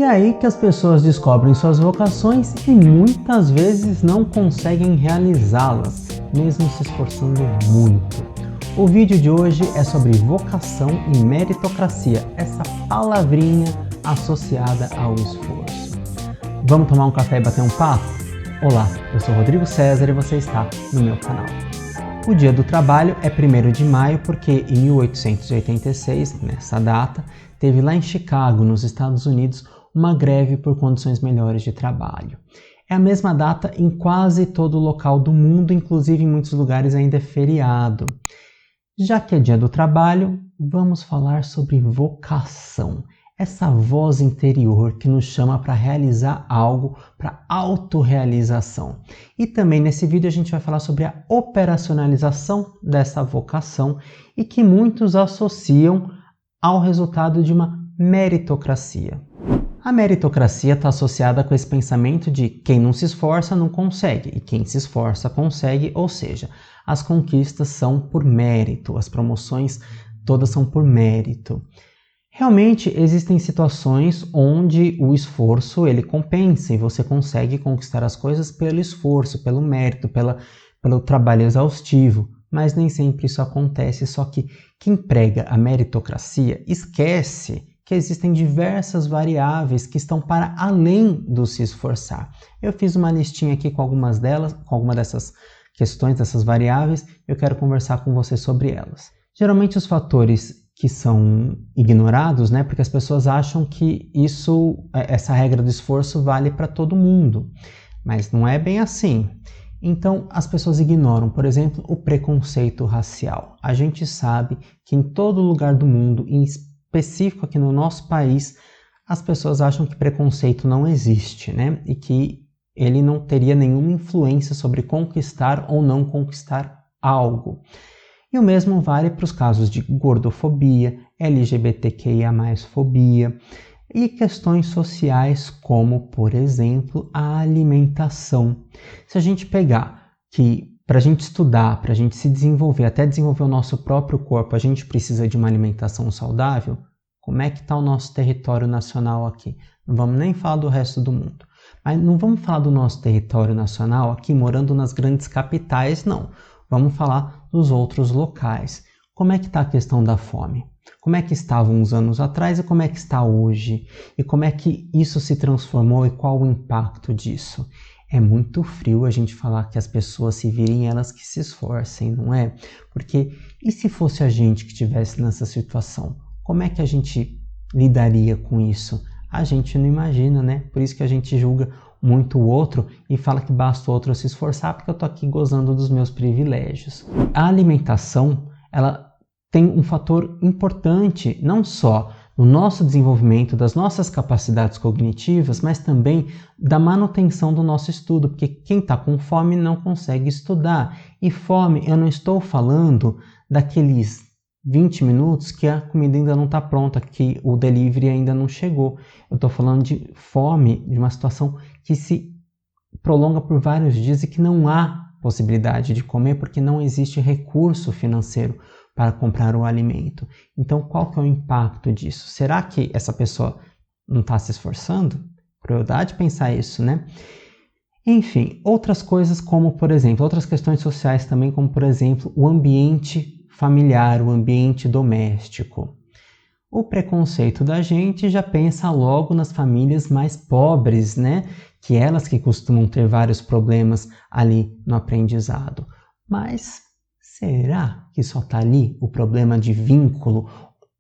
E é aí que as pessoas descobrem suas vocações e muitas vezes não conseguem realizá-las, mesmo se esforçando muito. O vídeo de hoje é sobre vocação e meritocracia, essa palavrinha associada ao esforço. Vamos tomar um café e bater um papo? Olá, eu sou Rodrigo César e você está no meu canal. O Dia do Trabalho é 1º de maio porque em 1886, nessa data, teve lá em Chicago, nos Estados Unidos, uma greve por condições melhores de trabalho. É a mesma data em quase todo local do mundo, inclusive em muitos lugares ainda é feriado. Já que é Dia do Trabalho, vamos falar sobre vocação. Essa voz interior que nos chama para realizar algo, para autorrealização. E também nesse vídeo a gente vai falar sobre a operacionalização dessa vocação e que muitos associam ao resultado de uma meritocracia. A meritocracia está associada com esse pensamento de quem não se esforça não consegue e quem se esforça consegue, ou seja, as conquistas são por mérito, as promoções todas são por mérito. Realmente existem situações onde o esforço ele compensa e você consegue conquistar as coisas pelo esforço, pelo mérito, pelo trabalho exaustivo, mas nem sempre isso acontece, só que quem prega a meritocracia esquece que existem diversas variáveis que estão para além do se esforçar. Eu fiz uma listinha aqui com algumas dessas questões, dessas variáveis, eu quero conversar com você sobre elas. Geralmente os fatores que são ignorados, né, porque as pessoas acham que essa regra do esforço vale para todo mundo, mas não é bem assim. Então as pessoas ignoram, por exemplo, o preconceito racial. A gente sabe que em todo lugar do mundo, em específico aqui no nosso país, as pessoas acham que preconceito não existe, né? E que ele não teria nenhuma influência sobre conquistar ou não conquistar algo. E o mesmo vale para os casos de gordofobia, LGBTQIA+, fobia e questões sociais como, por exemplo, a alimentação. Se a gente pegar que para a gente estudar, para a gente se desenvolver, até desenvolver o nosso próprio corpo, a gente precisa de uma alimentação saudável, como é que está o nosso território nacional aqui? Não vamos nem falar do resto do mundo. Mas não vamos falar do nosso território nacional aqui morando nas grandes capitais, não. Vamos falar dos outros locais. Como é que está a questão da fome? Como é que estava uns anos atrás e como é que está hoje? E como é que isso se transformou e qual o impacto disso? É muito frio a gente falar que as pessoas se virem elas que se esforcem, não é? Porque e se fosse a gente que estivesse nessa situação? Como é que a gente lidaria com isso? A gente não imagina, né? Por isso que a gente julga muito o outro e fala que basta o outro se esforçar porque eu tô aqui gozando dos meus privilégios. A alimentação, ela tem um fator importante, não só no nosso desenvolvimento das nossas capacidades cognitivas, mas também da manutenção do nosso estudo, porque quem está com fome não consegue estudar. E fome, eu não estou falando daqueles 20 minutos que a comida ainda não está pronta, que o delivery ainda não chegou. Eu estou falando de fome, de uma situação que se prolonga por vários dias e que não há possibilidade de comer porque não existe recurso financeiro para comprar o alimento. Então, qual que é o impacto disso? Será que essa pessoa não está se esforçando? Crueldade pensar isso, né? Enfim, outras coisas como, por exemplo, outras questões sociais também, como, por exemplo, o ambiente familiar, o ambiente doméstico. O preconceito da gente já pensa logo nas famílias mais pobres, né? Que elas que costumam ter vários problemas ali no aprendizado. Mas será que só está ali o problema de vínculo?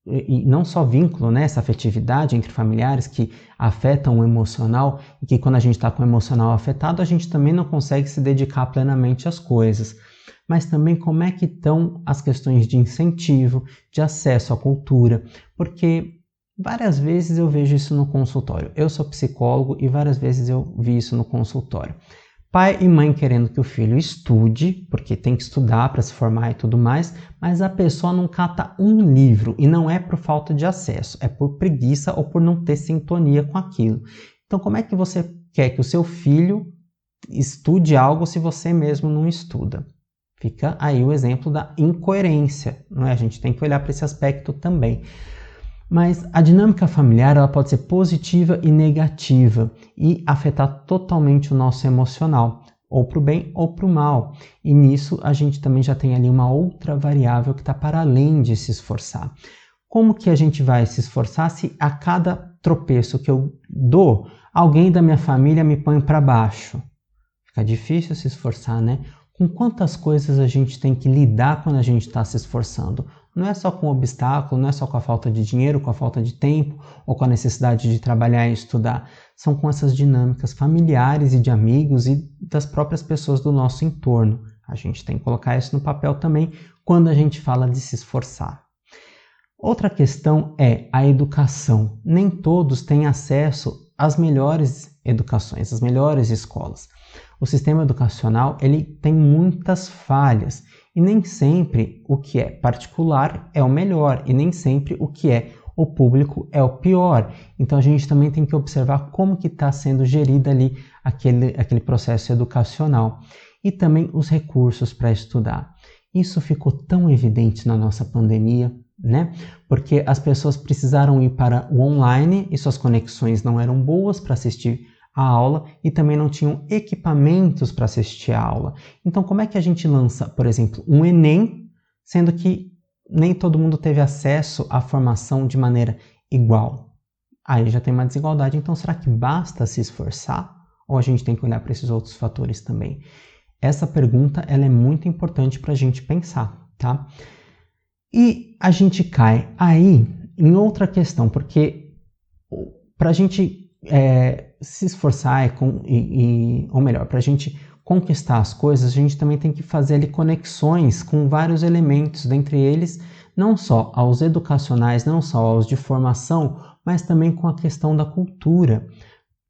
E não só vínculo, né? Essa afetividade entre familiares que afetam o emocional e que quando a gente está com o emocional afetado, a gente também não consegue se dedicar plenamente às coisas. Mas também como é que estão as questões de incentivo, de acesso à cultura, porque várias vezes eu vejo isso no consultório. Eu sou psicólogo e várias vezes eu vi isso no consultório. Pai e mãe querendo que o filho estude, porque tem que estudar para se formar e tudo mais, mas a pessoa não cata um livro e não é por falta de acesso, é por preguiça ou por não ter sintonia com aquilo. Então como é que você quer que o seu filho estude algo se você mesmo não estuda? Fica aí o exemplo da incoerência, não é? A gente tem que olhar para esse aspecto também. Mas a dinâmica familiar ela pode ser positiva e negativa e afetar totalmente o nosso emocional, ou para o bem ou para o mal. E nisso a gente também já tem ali uma outra variável que está para além de se esforçar. Como que a gente vai se esforçar se a cada tropeço que eu dou, alguém da minha família me põe para baixo? Fica difícil se esforçar, né? Com quantas coisas a gente tem que lidar quando a gente está se esforçando? Não é só com o obstáculo, não é só com a falta de dinheiro, com a falta de tempo ou com a necessidade de trabalhar e estudar. São com essas dinâmicas familiares e de amigos e das próprias pessoas do nosso entorno. A gente tem que colocar isso no papel também quando a gente fala de se esforçar. Outra questão é a educação. Nem todos têm acesso às melhores educações, às melhores escolas. O sistema educacional ele tem muitas falhas e nem sempre o que é particular é o melhor e nem sempre o que é o público é o pior. Então a gente também tem que observar como que está sendo gerida ali aquele processo educacional e também os recursos para estudar. Isso ficou tão evidente na nossa pandemia, né? Porque as pessoas precisaram ir para o online e suas conexões não eram boas para assistir a aula e também não tinham equipamentos para assistir a aula. Então, como é que a gente lança, por exemplo, um Enem, sendo que nem todo mundo teve acesso à formação de maneira igual? Aí já tem uma desigualdade. Então, será que basta se esforçar? Ou a gente tem que olhar para esses outros fatores também? Essa pergunta ela é muito importante para a gente pensar, tá? E a gente cai aí em outra questão, porque para a gente se esforçar ou melhor, para a gente conquistar as coisas, a gente também tem que fazer ali conexões com vários elementos, dentre eles não só aos educacionais, não só aos de formação, mas também com a questão da cultura.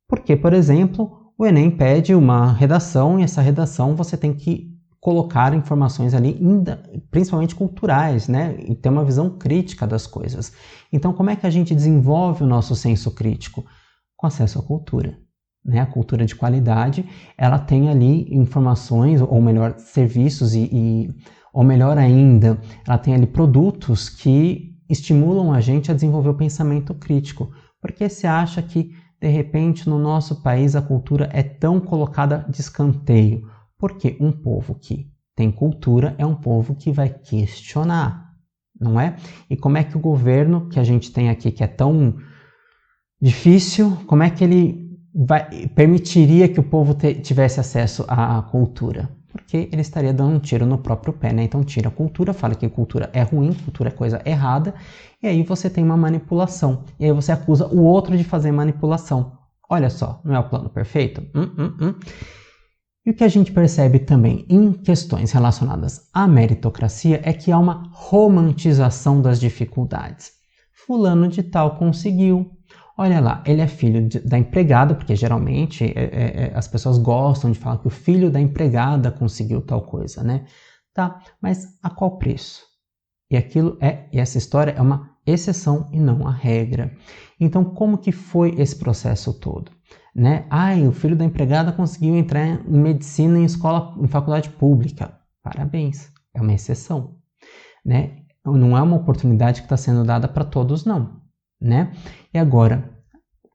Porque, por exemplo, o Enem pede uma redação e essa redação você tem que colocar informações ali, principalmente culturais, né? E ter uma visão crítica das coisas. Então, como é que a gente desenvolve o nosso senso crítico? Com acesso à cultura, né? A cultura de qualidade, ela tem ali informações, ou melhor, serviços ou melhor ainda, ela tem ali produtos que estimulam a gente a desenvolver o pensamento crítico. Porque se acha que, de repente, no nosso país a cultura é tão colocada de escanteio? Porque um povo que tem cultura é um povo que vai questionar, não é? E como é que o governo que a gente tem aqui, que é tão difícil, como é que ele permitiria que o povo tivesse acesso à cultura? Porque ele estaria dando um tiro no próprio pé, né? Então tira a cultura, fala que cultura é ruim, cultura é coisa errada, e aí você tem uma manipulação. E aí você acusa o outro de fazer manipulação. Olha só, não é o plano perfeito? E o que a gente percebe também em questões relacionadas à meritocracia é que há uma romantização das dificuldades. Fulano de tal conseguiu. Olha lá, ele é filho da empregada, porque geralmente as pessoas gostam de falar que o filho da empregada conseguiu tal coisa, né? Tá, mas a qual preço? E essa história é uma exceção e não a regra. Então, como que foi esse processo todo? Né? O filho da empregada conseguiu entrar em medicina em faculdade pública. Parabéns, é uma exceção, né? Não é uma oportunidade que está sendo dada para todos, não, né? E agora,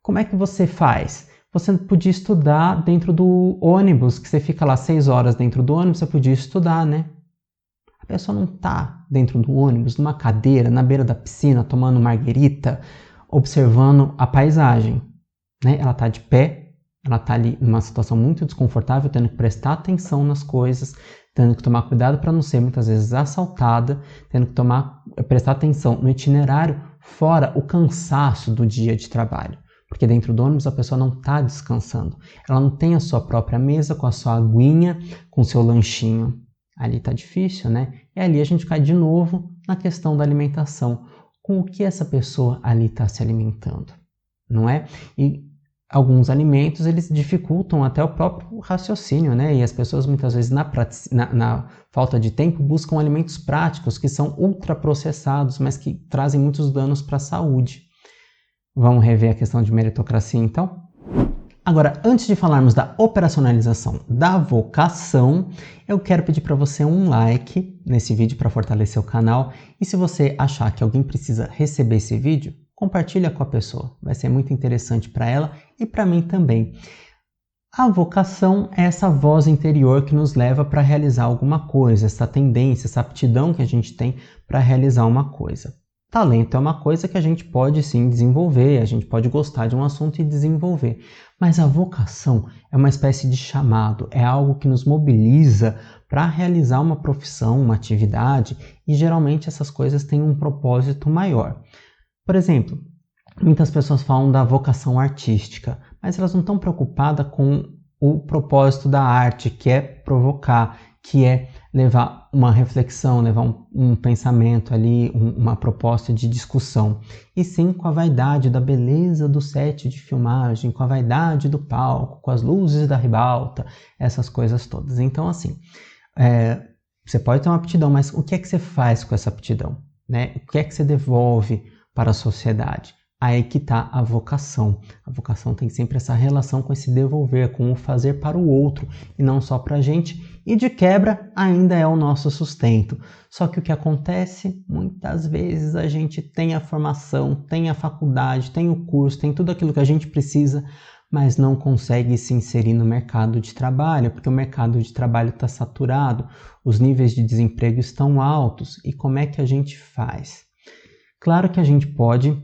como é que você faz? Você podia estudar dentro do ônibus, que você fica lá 6 horas dentro do ônibus, você podia estudar, né? A pessoa não está dentro do ônibus, numa cadeira, na beira da piscina, tomando marguerita, observando a paisagem, né? Ela está de pé, ela está ali numa situação muito desconfortável, tendo que prestar atenção nas coisas, tendo que tomar cuidado para não ser muitas vezes assaltada, tendo que prestar atenção no itinerário, fora o cansaço do dia de trabalho. Porque dentro do ônibus a pessoa não está descansando. Ela não tem a sua própria mesa com a sua aguinha, com o seu lanchinho. Ali está difícil, né? E ali a gente cai de novo na questão da alimentação. Com o que essa pessoa ali está se alimentando, não é? E alguns alimentos, eles dificultam até o próprio raciocínio, né? E as pessoas muitas vezes na falta de tempo buscam alimentos práticos que são ultraprocessados, mas que trazem muitos danos para a saúde. Vamos rever a questão de meritocracia, então? Agora, antes de falarmos da operacionalização da vocação, eu quero pedir para você um like nesse vídeo para fortalecer o canal. E se você achar que alguém precisa receber esse vídeo, compartilha com a pessoa. Vai ser muito interessante para ela e para mim também. A vocação é essa voz interior que nos leva para realizar alguma coisa, essa tendência, essa aptidão que a gente tem para realizar uma coisa. Talento é uma coisa que a gente pode sim desenvolver, a gente pode gostar de um assunto e desenvolver, mas a vocação é uma espécie de chamado, é algo que nos mobiliza para realizar uma profissão, uma atividade, e geralmente essas coisas têm um propósito maior. Por exemplo, muitas pessoas falam da vocação artística, mas elas não estão preocupadas com o propósito da arte, que é provocar, que é levar uma reflexão, levar um pensamento ali, uma proposta de discussão. E sim com a vaidade da beleza do set de filmagem, com a vaidade do palco, com as luzes da ribalta, essas coisas todas. Então, assim, você pode ter uma aptidão, mas o que é que você faz com essa aptidão? Né? O que é que você devolve para a sociedade? Aí que está a vocação. A vocação tem sempre essa relação com esse devolver, com o fazer para o outro e não só para a gente. E de quebra ainda é o nosso sustento. Só que o que acontece? Muitas vezes a gente tem a formação, tem a faculdade, tem o curso, tem tudo aquilo que a gente precisa, mas não consegue se inserir no mercado de trabalho, porque o mercado de trabalho está saturado, os níveis de desemprego estão altos. E como é que a gente faz? Claro que a gente pode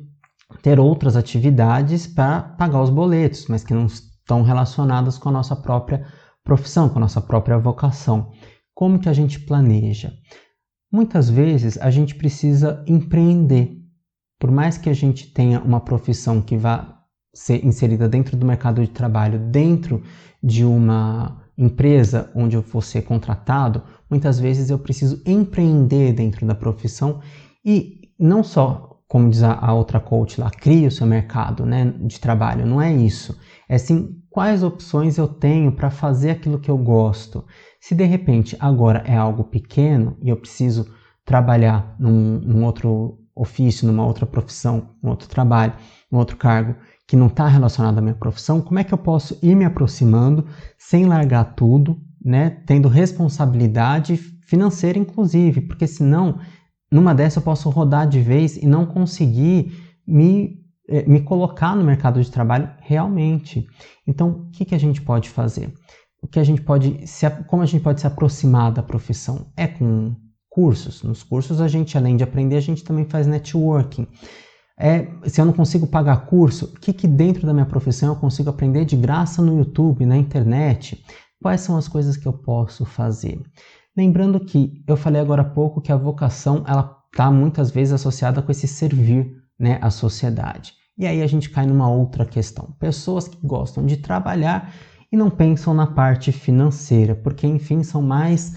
ter outras atividades para pagar os boletos, mas que não estão relacionadas com a nossa própria profissão, com a nossa própria vocação. Como que a gente planeja? Muitas vezes a gente precisa empreender. Por mais que a gente tenha uma profissão que vá ser inserida dentro do mercado de trabalho, dentro de uma empresa onde eu vou ser contratado, muitas vezes eu preciso empreender dentro da profissão e não só, como diz a outra coach lá, cria o seu mercado, né, de trabalho. Não é isso. É sim, quais opções eu tenho para fazer aquilo que eu gosto. Se de repente agora é algo pequeno e eu preciso trabalhar num outro ofício, numa outra profissão, num outro trabalho, num outro cargo que não está relacionado à minha profissão, como é que eu posso ir me aproximando sem largar tudo, né, tendo responsabilidade financeira inclusive, porque senão numa dessa eu posso rodar de vez e não conseguir me colocar no mercado de trabalho realmente. Então, o que a gente pode fazer? Como a gente pode se aproximar da profissão? É com cursos. Nos cursos, a gente, além de aprender, a gente também faz networking. Se eu não consigo pagar curso, o que dentro da minha profissão eu consigo aprender de graça no YouTube, na internet? Quais são as coisas que eu posso fazer? Lembrando que eu falei agora há pouco que a vocação ela está muitas vezes associada com esse servir, né, à sociedade. E aí a gente cai numa outra questão. Pessoas que gostam de trabalhar e não pensam na parte financeira, porque enfim são mais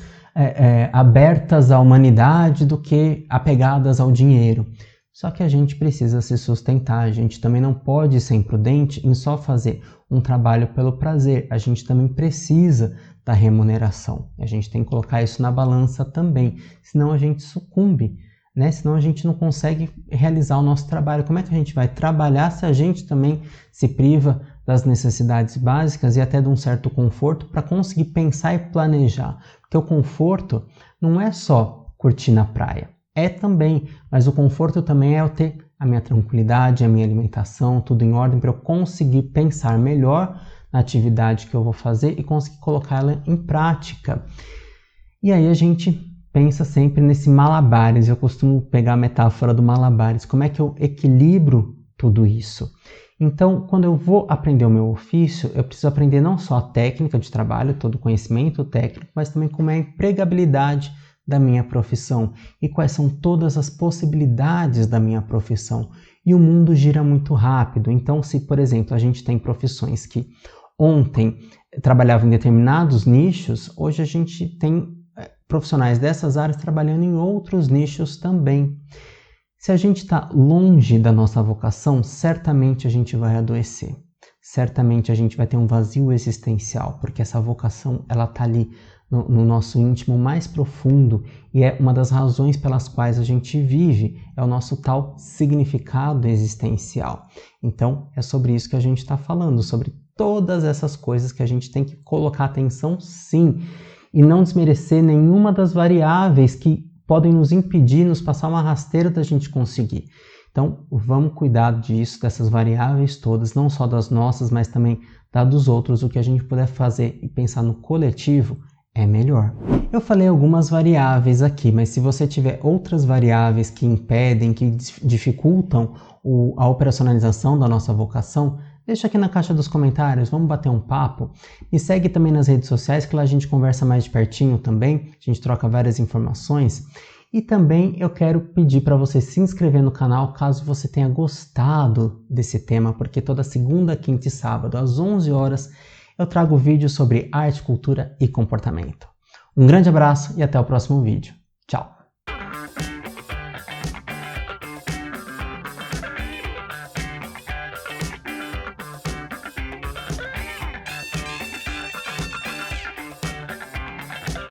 abertas à humanidade do que apegadas ao dinheiro. Só que a gente precisa se sustentar, a gente também não pode ser imprudente em só fazer um trabalho pelo prazer, a gente também precisa da remuneração. A gente tem que colocar isso na balança também, senão a gente sucumbe, né? Senão a gente não consegue realizar o nosso trabalho. Como é que a gente vai trabalhar se a gente também se priva das necessidades básicas e até de um certo conforto para conseguir pensar e planejar? Porque o conforto não é só curtir na praia, é também, mas o conforto também é eu ter a minha tranquilidade, a minha alimentação, tudo em ordem para eu conseguir pensar melhor na atividade que eu vou fazer e conseguir colocá-la em prática. E aí a gente pensa sempre nesse malabares, eu costumo pegar a metáfora do malabares, como é que eu equilibro tudo isso? Então, quando eu vou aprender o meu ofício, eu preciso aprender não só a técnica de trabalho, todo o conhecimento técnico, mas também como é a empregabilidade da minha profissão e quais são todas as possibilidades da minha profissão. E o mundo gira muito rápido, então se, por exemplo, a gente tem profissões que ontem trabalhavam em determinados nichos, hoje a gente tem profissionais dessas áreas trabalhando em outros nichos também. Se a gente está longe da nossa vocação, certamente a gente vai adoecer. Certamente a gente vai ter um vazio existencial, porque essa vocação ela está ali no nosso íntimo mais profundo e é uma das razões pelas quais a gente vive, é o nosso tal significado existencial. Então é sobre isso que a gente está falando, sobre todas essas coisas que a gente tem que colocar atenção sim, e não desmerecer nenhuma das variáveis que podem nos impedir, nos passar uma rasteira da gente conseguir. Então, vamos cuidar disso, dessas variáveis todas, não só das nossas, mas também da dos outros. O que a gente puder fazer e pensar no coletivo é melhor. Eu falei algumas variáveis aqui, mas se você tiver outras variáveis que impedem, que dificultam a operacionalização da nossa vocação, deixa aqui na caixa dos comentários, vamos bater um papo. Me segue também nas redes sociais, que lá a gente conversa mais de pertinho também, a gente troca várias informações. E também eu quero pedir para você se inscrever no canal caso você tenha gostado desse tema, porque toda segunda, quinta e sábado, às 11 horas, eu trago vídeos sobre arte, cultura e comportamento. Um grande abraço e até o próximo vídeo. Tchau!